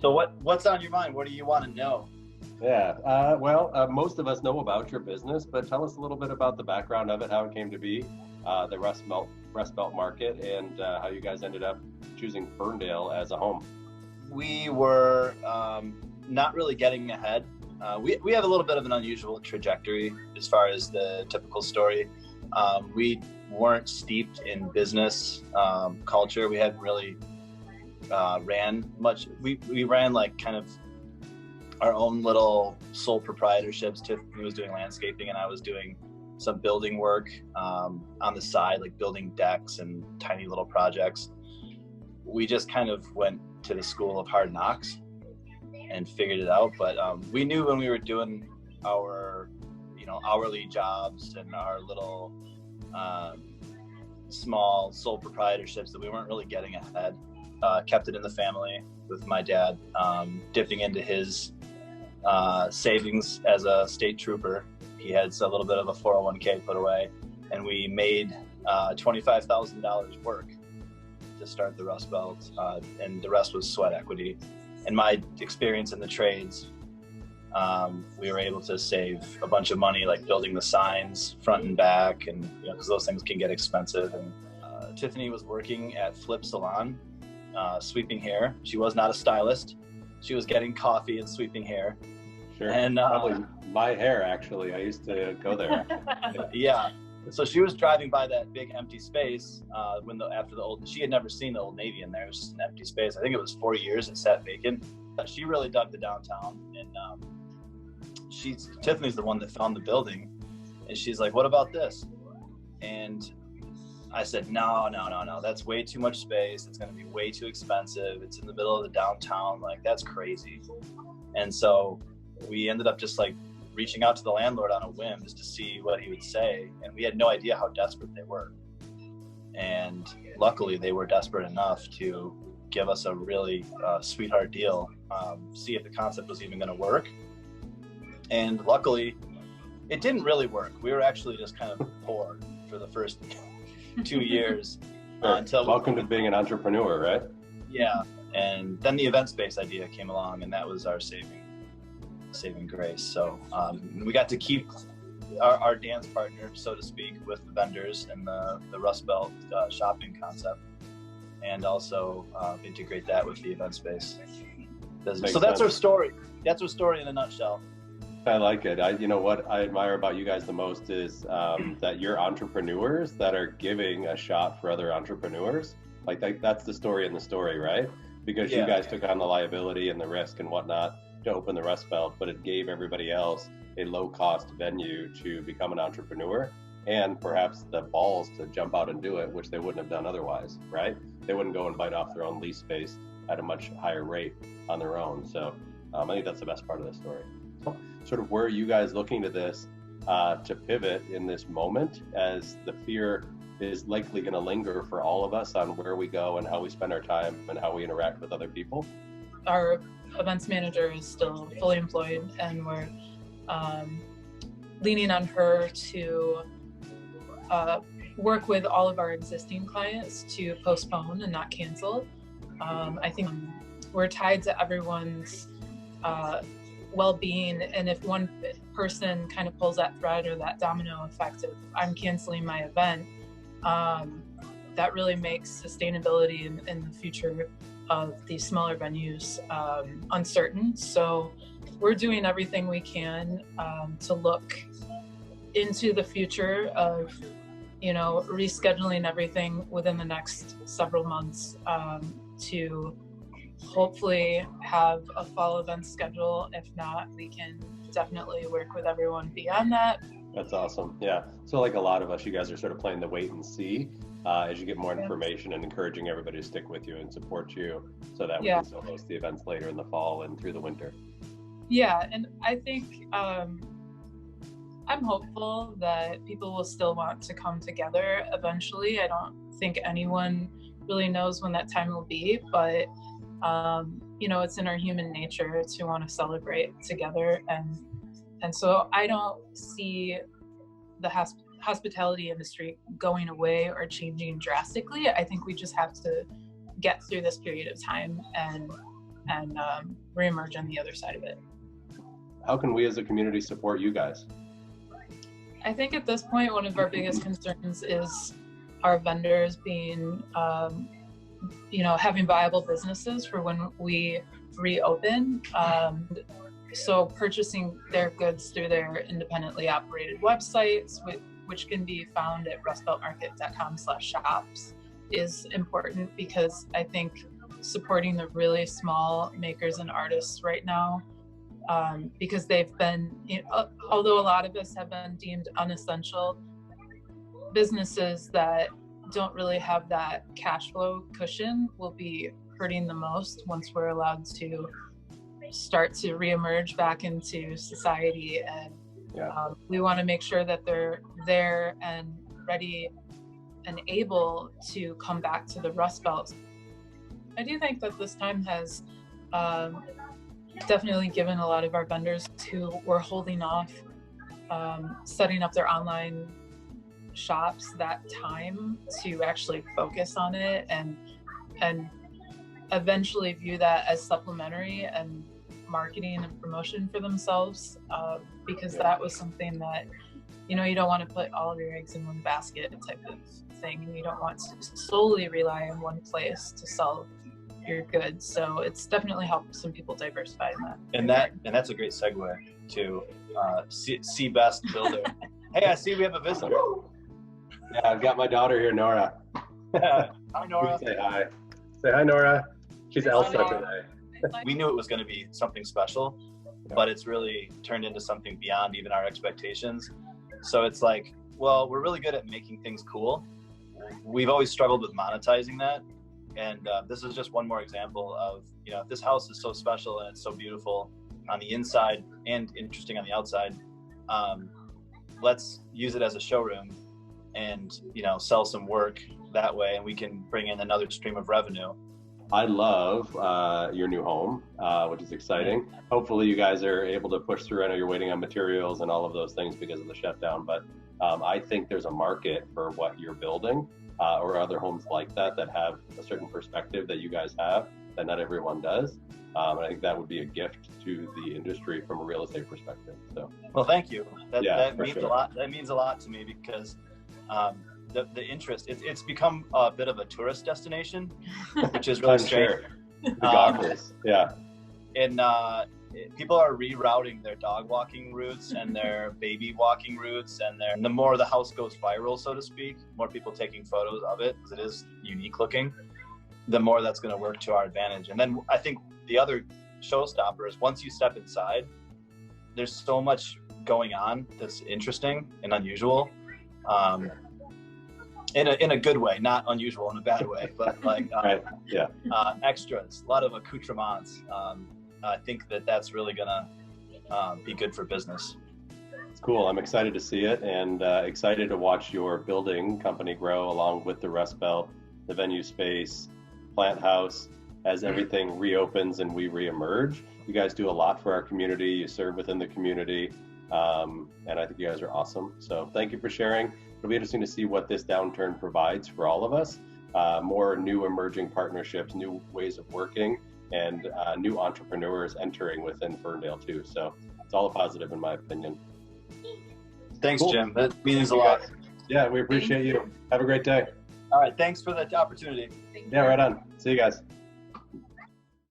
So what's on your mind? What do you want to know? Yeah, most of us know about your business, but tell us a little bit about the background of it, how it came to be, the Rustbelt Market, and how you guys ended up choosing Ferndale as a home. We were not really getting ahead. We have a little bit of an unusual trajectory as far as the typical story. We weren't steeped in business culture. We hadn't really ran much. We ran like kind of our own little sole proprietorships. Tiffany was doing landscaping and I was doing some building work on the side, like building decks and tiny little projects. We just kind of went to the school of hard knocks and figured it out. But we knew when we were doing our, hourly jobs and our little small sole proprietorships that we weren't really getting ahead. Kept it in the family with my dad, dipping into his savings as a state trooper. He had a little bit of a 401k put away, and we made $25,000 work to start the Rustbelt, and the rest was sweat equity. And my experience in the trades, we were able to save a bunch of money, like building the signs front and back, and because those things can get expensive. And Tiffany was working at Flip Salon, sweeping hair. She was not a stylist. She was getting coffee and sweeping hair. Sure. And probably my hair, actually. I used to go there. Yeah. So she was driving by that big empty space she had never seen the Old Navy in there. It was just an empty space. I think it was 4 years it sat vacant. She really dug the downtown, and Tiffany's the one that found the building, and she's like, "What about this?" And I said, no, that's way too much space. It's going to be way too expensive. It's in the middle of the downtown. Like, that's crazy. And so we ended up just like reaching out to the landlord on a whim just to see what he would say. And we had no idea how desperate they were. And luckily they were desperate enough to give us a really sweetheart deal, see if the concept was even going to work. And luckily it didn't really work. We were actually just kind of poor for the first 2 years. Welcome to being an entrepreneur, right? Yeah. And then the event space idea came along, and that was our saving grace. So we got to keep our dance partner, so to speak, with the vendors and the Rustbelt shopping concept, and also integrate that with the event space business. So that's our story. That's our story in a nutshell. I like it. What I admire about you guys the most is that you're entrepreneurs that are giving a shot for other entrepreneurs. Like that's the story in the story, right? Because you guys took on the liability and the risk and whatnot to open the Rustbelt, but it gave everybody else a low-cost venue to become an entrepreneur and perhaps the balls to jump out and do it, which they wouldn't have done otherwise, right? They wouldn't go and bite off their own lease space at a much higher rate on their own. So I think that's the best part of the story. Sort of where are you guys looking to this to pivot in this moment, as the fear is likely going to linger for all of us on where we go and how we spend our time and how we interact with other people? Our events manager is still fully employed, and we're leaning on her to work with all of our existing clients to postpone and not cancel. I think we're tied to everyone's well-being, and if one person kind of pulls that thread or that domino effect of I'm canceling my event, that really makes sustainability in the future of these smaller venues uncertain. So we're doing everything we can to look into the future of rescheduling everything within the next several months to hopefully have a fall event schedule. If not, we can definitely work with everyone beyond that. That's awesome. Yeah. So like a lot of us, you guys are sort of playing the wait and see as you get more information and encouraging everybody to stick with you and support you so that we can still host the events later in the fall and through the winter. Yeah. And I think I'm hopeful that people will still want to come together eventually. I don't think anyone really knows when that time will be, but it's in our human nature to want to celebrate together, and so I don't see the hospitality industry going away or changing drastically. I think we just have to get through this period of time and and reemerge on the other side of it. How can we as a community support you guys? I think at this point, one of our biggest concerns is our vendors being, having viable businesses for when we reopen. So purchasing their goods through their independently operated websites, which can be found at rustbeltmarket.com/shops, is important, because I think supporting the really small makers and artists right now, because they've been, although a lot of us have been deemed unessential, businesses that don't really have that cash flow cushion will be hurting the most once we're allowed to start to reemerge back into society. And we want to make sure that they're there and ready and able to come back to the Rust Belt. I do think that this time has definitely given a lot of our vendors who were holding off setting up their online shops that time to actually focus on it and eventually view that as supplementary and marketing and promotion for themselves, because that was something that, you don't want to put all of your eggs in one basket type of thing, and you don't want to solely rely on one place to sell your goods. So it's definitely helped some people diversify in that. And that's a great segue to see Best Builder. Hey, I see we have a visitor. Yeah, I've got my daughter here, Nora. Hi, Nora. Say hi. Say hi, Nora. She's Elsa today. We knew it was going to be something special, but it's really turned into something beyond even our expectations. So it's like, well, we're really good at making things cool. We've always struggled with monetizing that. And this is just one more example of, if this house is so special and it's so beautiful on the inside and interesting on the outside, let's use it as a showroom and, sell some work that way, and we can bring in another stream of revenue. I love your new home, which is exciting. Hopefully you guys are able to push through. I know you're waiting on materials and all of those things because of the shutdown, but I think there's a market for what you're building, or other homes like that have a certain perspective that you guys have that not everyone does. And I think that would be a gift to the industry from a real estate perspective. So, well, thank you. That means sure. a lot. That means a lot to me, because the interest, it's become a bit of a tourist destination, which is really strange. Yeah. And people are rerouting their dog walking routes and their baby walking routes, and the more the house goes viral, so to speak, more people taking photos of it, because it is unique looking, the more that's going to work to our advantage. And then I think the other showstopper is, once you step inside, there's so much going on that's interesting and unusual. In a good way, not unusual in a bad way, but like extras, a lot of accoutrements. I think that's really gonna be good for business. It's cool. I'm excited to see it, and excited to watch your building company grow along with the Rust Belt, the venue space, plant house, as everything reopens and we reemerge. You guys do a lot for our community. You serve within the community, and I think you guys are awesome. So thank you for sharing. It'll be interesting to see what this downturn provides for all of us. More new emerging partnerships, new ways of working, and new entrepreneurs entering within Ferndale too. So it's all a positive in my opinion. Thanks, cool. Jim. That means a lot. Yeah, we appreciate you. Have a great day. All right. Thanks for the opportunity. Yeah, right on. See you guys.